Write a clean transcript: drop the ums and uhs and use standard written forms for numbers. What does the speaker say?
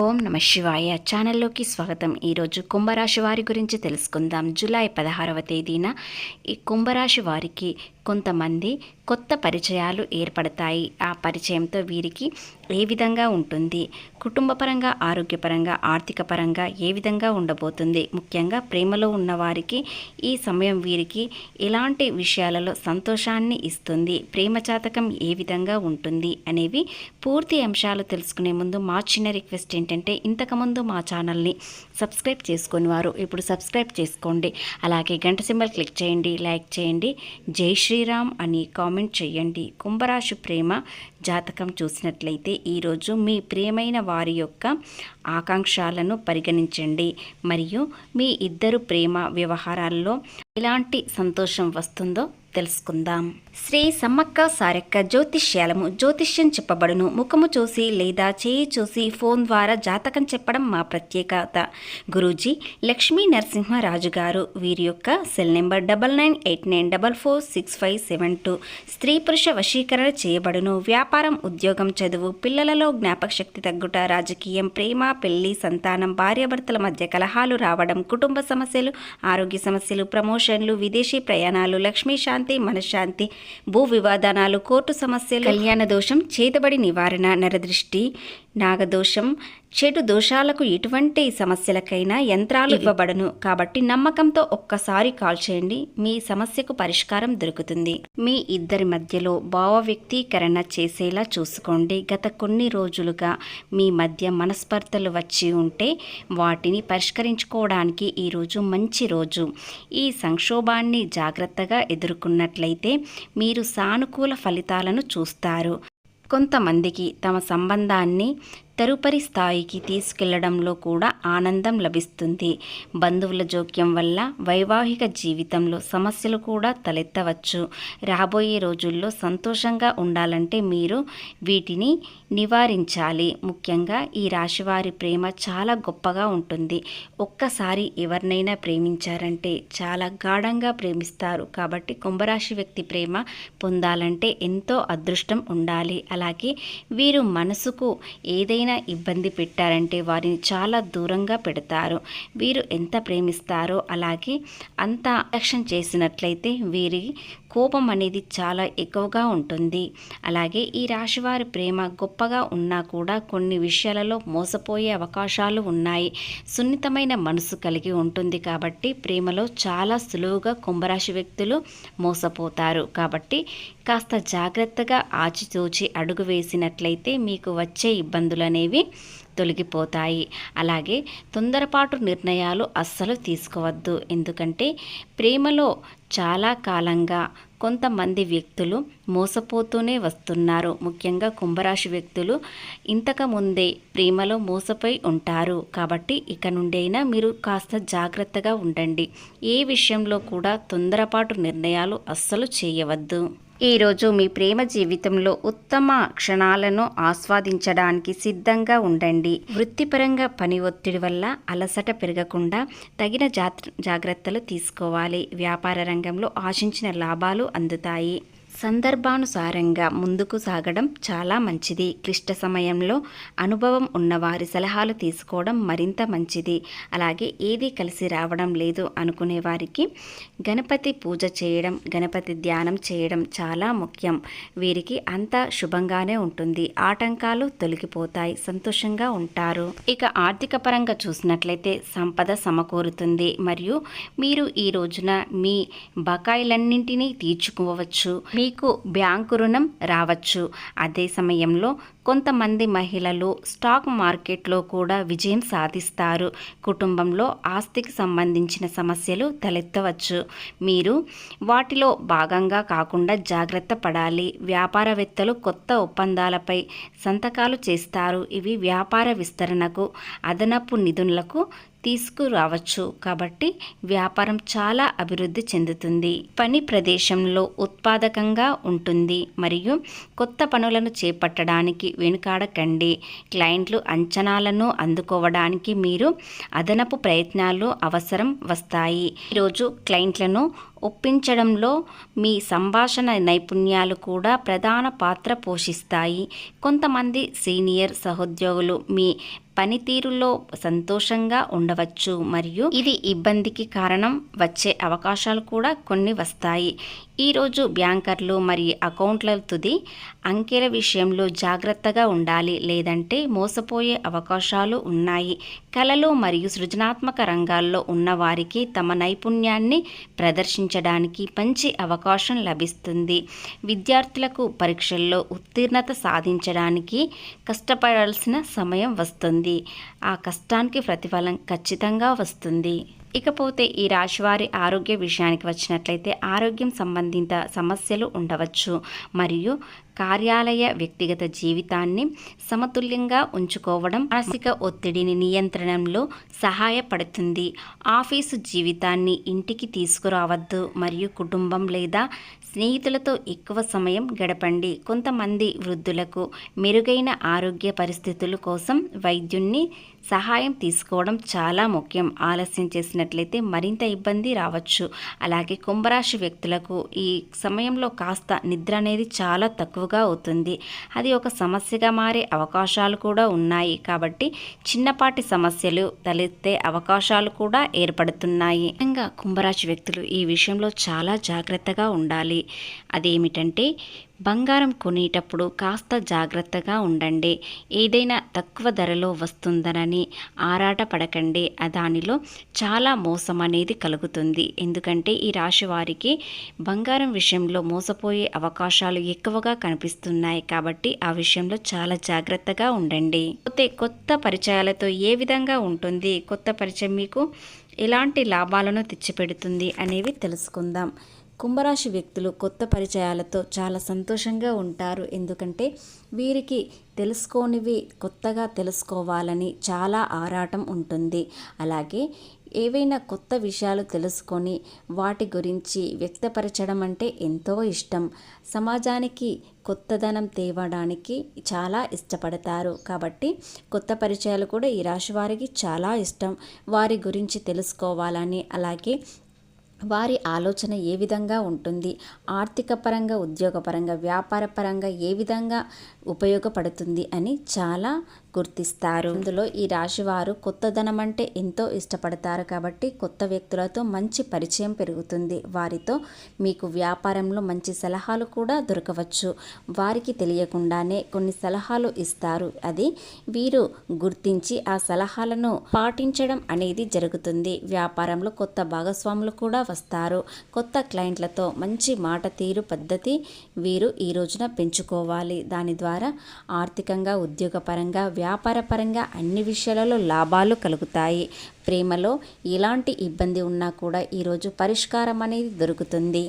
ఓం నమ శివాయ ఛానల్లోకి స్వాగతం. ఈరోజు కుంభరాశి వారి గురించి తెలుసుకుందాం. జూలై 16వ తేదీన ఈ కుంభరాశి వారికి కొంతమంది కొత్త పరిచయాలు ఏర్పడతాయి. ఆ పరిచయంతో వీరికి ఏ విధంగా ఉంటుంది, కుటుంబపరంగా, ఆరోగ్యపరంగా, ఆర్థిక పరంగా ఏ విధంగా ఉండబోతుంది, ముఖ్యంగా ప్రేమలో ఉన్నవారికి ఈ సమయం వీరికి ఎలాంటి విషయాలలో సంతోషాన్ని ఇస్తుంది, ప్రేమ జాతకం ఏ విధంగా ఉంటుంది అనేవి పూర్తి అంశాలు తెలుసుకునే ముందు మా చిన్న రిక్వెస్ట్ ఏంటంటే, ఇంతకుముందు మా ఛానల్ని సబ్స్క్రైబ్ చేసుకుని వారు ఇప్పుడు సబ్స్క్రైబ్ చేసుకోండి. అలాగే గంట సింబల్ క్లిక్ చేయండి, లైక్ చేయండి, జై శ్రీరామ్ అని కామెంట్ చేయండి. కుంభరాశి ప్రేమ జాతకం చూసినట్లయితే ఈరోజు మీ ప్రియమైన వారి యొక్క ఆకాంక్షలను పరిగణించండి మరియు మీ ఇద్దరు ప్రేమ వ్యవహారాల్లో ఎలాంటి సంతోషం వస్తుందో తెలుసుకుందాం. శ్రీ సమ్మక్క సారక్క జ్యోతిష్యాలము. జ్యోతిష్యం చెప్పబడును. ముఖము చూసి లేదా చేయి చూసి ఫోన్ ద్వారా జాతకం చెప్పడం మా ప్రత్యేకత. గురూజీ లక్ష్మీ నరసింహరాజు గారు. వీరి యొక్క సెల్ నెంబర్ 9989446572. స్త్రీ పురుష వశీకరణ చేయబడును. వ్యాపారం, ఉద్యోగం, చదువు, పిల్లలలో జ్ఞాపక శక్తి తగ్గుట, రాజకీయం, ప్రేమ, పెళ్లి, సంతానం, భార్యాభర్తల మధ్య కలహాలు రావడం, కుటుంబ సమస్యలు, ఆరోగ్య సమస్యలు, ప్రమోషన్లు, విదేశీ ప్రయాణాలు, లక్ష్మీ శాంతి, మనశ్శాంతి, భూ వివాదానాలు, కోర్టు సమస్యలు, కళ్యాణ దోషం, చేతబడి నివారణ, నరదృష్టి, నాగదోషం, చెడు దోషాలకు ఎటువంటి సమస్యలకైనా యంత్రాలు ఇవ్వబడును. కాబట్టి నమ్మకంతో ఒక్కసారి కాల్ చేయండి, మీ సమస్యకు పరిష్కారం దొరుకుతుంది. మీ ఇద్దరి మధ్యలో భావ వ్యక్తీకరణ చేసేలా చూసుకోండి. గత కొన్ని రోజులుగా మీ మధ్య మనస్పర్ధలు వచ్చి ఉంటే వాటిని పరిష్కరించుకోవడానికి ఈరోజు మంచి రోజు. ఈ సంక్షోభాన్ని జాగ్రత్తగా ఎదుర్కొన్నట్లయితే మీరు సానుకూల ఫలితాలను చూస్తారు. కొంతమందికి తమ సంబంధాన్ని తదుపరి స్థాయికి తీసుకెళ్లడంలో కూడా ఆనందం లభిస్తుంది. బంధువుల జోక్యం వల్ల వైవాహిక జీవితంలో సమస్యలు కూడా తలెత్తవచ్చు. రాబోయే రోజుల్లో సంతోషంగా ఉండాలంటే మీరు వీటిని నివారించాలి. ముఖ్యంగా ఈ రాశివారి ప్రేమ చాలా గొప్పగా ఉంటుంది. ఒక్కసారి ఎవరినైనా ప్రేమించారంటే చాలా గాఢంగా ప్రేమిస్తారు. కాబట్టి కుంభరాశి వ్యక్తి ప్రేమ పొందాలంటే ఎంతో అదృష్టం ఉండాలి. అలాగే వీరు మనసుకు ఏదైనా ఇబ్బంది పెట్టారంటే వారిని చాలా దూరంగా పెడతారు. వీరు ఎంత ప్రేమిస్తారో అలాగే అంత యాక్షన్ చేసినట్లయితే వీరి కోపం అనేది చాలా ఎక్కువగా ఉంటుంది. అలాగే ఈ రాశివారి ప్రేమ గొప్పగా ఉన్నా కూడా కొన్ని విషయాలలో మోసపోయే అవకాశాలు ఉన్నాయి. సున్నితమైన మనసు కలిగి ఉంటుంది కాబట్టి ప్రేమలో చాలా సులువుగా కుంభరాశి వ్యక్తులు మోసపోతారు. కాబట్టి కాస్త జాగ్రత్తగా ఆచితూచి అడుగు వేసినట్లయితే మీకు వచ్చే ఇబ్బందులు అనేవి తొలగిపోతాయి. అలాగే తొందరపాటు నిర్ణయాలు అస్సలు తీసుకోవద్దు. ఎందుకంటే ప్రేమలో చాలా కాలంగా కొంతమంది వ్యక్తులు మోసపోతూనే వస్తున్నారు. ముఖ్యంగా కుంభరాశి వ్యక్తులు ఇంతకుముందే ప్రేమలో మోసపోయి ఉంటారు. కాబట్టి ఇక నుండైనా మీరు కాస్త జాగ్రత్తగా ఉండండి. ఏ విషయంలో కూడా తొందరపాటు నిర్ణయాలు అస్సలు చేయవద్దు. ఈరోజు మీ ప్రేమ జీవితంలో ఉత్తమ క్షణాలను ఆస్వాదించడానికి సిద్ధంగా ఉండండి. వృత్తిపరంగా పని ఒత్తిడి వల్ల అలసట పెరగకుండా తగిన జాగ్రత్తలు తీసుకోవాలి. వ్యాపార రంగంలో ఆశించిన లాభాలు అందుతాయి. సందర్భానుసారంగా ముందుకు సాగడం చాలా మంచిది. క్లిష్ట సమయంలో అనుభవం ఉన్నవారి సలహాలు తీసుకోవడం మరింత మంచిది. అలాగే ఏది కలిసి రావడం లేదు అనుకునే వారికి గణపతి పూజ చేయడం, గణపతి ధ్యానం చేయడం చాలా ముఖ్యం. వీరికి అంతా శుభంగానే ఉంటుంది. ఆటంకాలు తొలగిపోతాయి, సంతోషంగా ఉంటారు. ఇక ఆర్థిక పరంగా చూసినట్లయితే సంపద సమకూరుతుంది మరియు మీరు ఈ రోజున మీ బకాయిలన్నింటినీ తీర్చుకోవచ్చు. మీకు బ్యాంకు రుణం రావచ్చు. అదే సమయంలో కొంతమంది మహిళలు స్టాక్ మార్కెట్లో కూడా విజయం సాధిస్తారు. కుటుంబంలో ఆస్తికి సంబంధించిన సమస్యలు తలెత్తవచ్చు. మీరు వాటిలో భాగంగా కాకుండా జాగ్రత్త పడాలి. వ్యాపారవేత్తలు కొత్త ఒప్పందాలపై సంతకాలు చేస్తారు. ఇవి వ్యాపార విస్తరణకు, అదనపు నిధులకు తీసుకురావచ్చు. కాబట్టి వ్యాపారం చాలా అభివృద్ధి చెందుతుంది. పని ప్రదేశంలో ఉత్పాదకంగా ఉంటుంది మరియు కొత్త పనులను చేపట్టడానికి వెనుకాడకండి. క్లయింట్లు అంచనాలను అందుకోవడానికి మీరు అదనపు ప్రయత్నాలు అవసరం వస్తాయి. ఈరోజు క్లయింట్లను ఒప్పించడంలో మీ సంభాషణ నైపుణ్యాలు కూడా ప్రధాన పాత్ర పోషిస్తాయి. కొంతమంది సీనియర్ సహోద్యోగులు మీ పనితీరులో సంతోషంగా ఉండవచ్చు మరియు ఇది ఇబ్బందికి కారణం వచ్చే అవకాశాలు కూడా కొన్ని వస్తాయి. ఈరోజు బ్యాంకర్లు మరియు అకౌంట్ల తుది అంకెల విషయంలో జాగ్రత్తగా ఉండాలి, లేదంటే మోసపోయే అవకాశాలు ఉన్నాయి. కళలు మరియు సృజనాత్మక రంగాల్లో ఉన్నవారికి తమ నైపుణ్యాన్ని ప్రదర్శించడానికి మంచి అవకాశం లభిస్తుంది. విద్యార్థులకు పరీక్షల్లో ఉత్తీర్ణత సాధించడానికి కష్టపడాల్సిన సమయం వస్తుంది. ఆ కష్టానికి ప్రతిఫలం ఖచ్చితంగా వస్తుంది. ఇకపోతే ఈ రాశివారి ఆరోగ్య విషయానికి వచ్చినట్లయితే ఆరోగ్యం సంబంధిత సమస్యలు ఉండవచ్చు మరియు కార్యాలయ వ్యక్తిగత జీవితాన్ని సమతుల్యంగా ఉంచుకోవడం మానసిక ఒత్తిడిని నియంత్రణలో సహాయపడుతుంది. ఆఫీసు జీవితాన్ని ఇంటికి తీసుకురావద్దు మరియు కుటుంబం లేదా స్నేహితులతో ఎక్కువ సమయం గడపండి. కొంతమంది వృద్ధులకు మెరుగైన ఆరోగ్య పరిస్థితుల కోసం వైద్యుని సహాయం తీసుకోవడం చాలా ముఖ్యం. ఆలస్యం చేసినట్లయితే మరింత ఇబ్బంది రావచ్చు. అలాగే కుంభరాశి వ్యక్తులకు ఈ సమయంలో కాస్త నిద్ర అనేది చాలా తక్కువగా అవుతుంది. అది ఒక సమస్యగా మారే అవకాశాలు కూడా ఉన్నాయి. కాబట్టి చిన్నపాటి సమస్యలు తలెత్తే అవకాశాలు కూడా ఏర్పడుతున్నాయి. ముఖ్యంగా కుంభరాశి వ్యక్తులు ఈ విషయంలో చాలా జాగ్రత్తగా ఉండాలి. అదేమిటంటే బంగారం కొనేటప్పుడు కాస్త జాగ్రత్తగా ఉండండి. ఏదైనా తక్కువ ధరలో వస్తుందనని ఆరాట పడకండి. దానిలో చాలా మోసం అనేది కలుగుతుంది. ఎందుకంటే ఈ రాశి వారికి బంగారం విషయంలో మోసపోయే అవకాశాలు ఎక్కువగా కనిపిస్తున్నాయి. కాబట్టి ఆ విషయంలో చాలా జాగ్రత్తగా ఉండండి. కొత్త పరిచయాలతో ఏ విధంగా ఉంటుంది, కొత్త పరిచయం మీకు ఎలాంటి లాభాలను తెచ్చిపెడుతుంది అనేవి తెలుసుకుందాం. కుంభరాశి వ్యక్తులు కొత్త పరిచయాలతో చాలా సంతోషంగా ఉంటారు. ఎందుకంటే వీరికి తెలుసుకోనివి కొత్తగా తెలుసుకోవాలని చాలా ఆరాటం ఉంటుంది. అలాగే ఏవైనా కొత్త విషయాలు తెలుసుకొని వాటి గురించి వ్యక్తపరచడం అంటే ఎంతో ఇష్టం. సమాజానికి కొత్తదనం తేవడానికి చాలా ఇష్టపడతారు. కాబట్టి కొత్త పరిచయాలు కూడా ఈ రాశి వారికి చాలా ఇష్టం. వారి గురించి తెలుసుకోవాలని, అలాగే వారి ఆలోచన ఏ విధంగా ఉంటుంది, ఆర్థిక పరంగా, ఉద్యోగపరంగా, వ్యాపార పరంగా ఏ విధంగా ఉపయోగపడుతుంది అని చాలా గుర్తిస్తారు. అందులో ఈ రాశి వారు కొత్తదనం అంటే ఎంతో ఇష్టపడతారు. కాబట్టి కొత్త వ్యక్తులతో మంచి పరిచయం పెరుగుతుంది. వారితో మీకు వ్యాపారంలో మంచి సలహాలు కూడా దొరకవచ్చు. వారికి తెలియకుండానే కొన్ని సలహాలు ఇస్తారు. అది వీరు గుర్తించి ఆ సలహాలను పాటించడం అనేది జరుగుతుంది. వ్యాపారంలో కొత్త భాగస్వాములు కూడా వస్తారు. కొత్త క్లయింట్లతో మంచి మాట తీరు పద్ధతి వీరు ఈ రోజున పెంచుకోవాలి. దాని ద్వారా ఆర్థికంగా, ఉద్యోగపరంగా, వ్యాపారపరంగా అన్ని విషయాలలో లాభాలు కలుగుతాయి. ప్రేమలో ఎలాంటి ఇబ్బంది ఉన్నా కూడా ఈరోజు పరిష్కారం అనేది దొరుకుతుంది.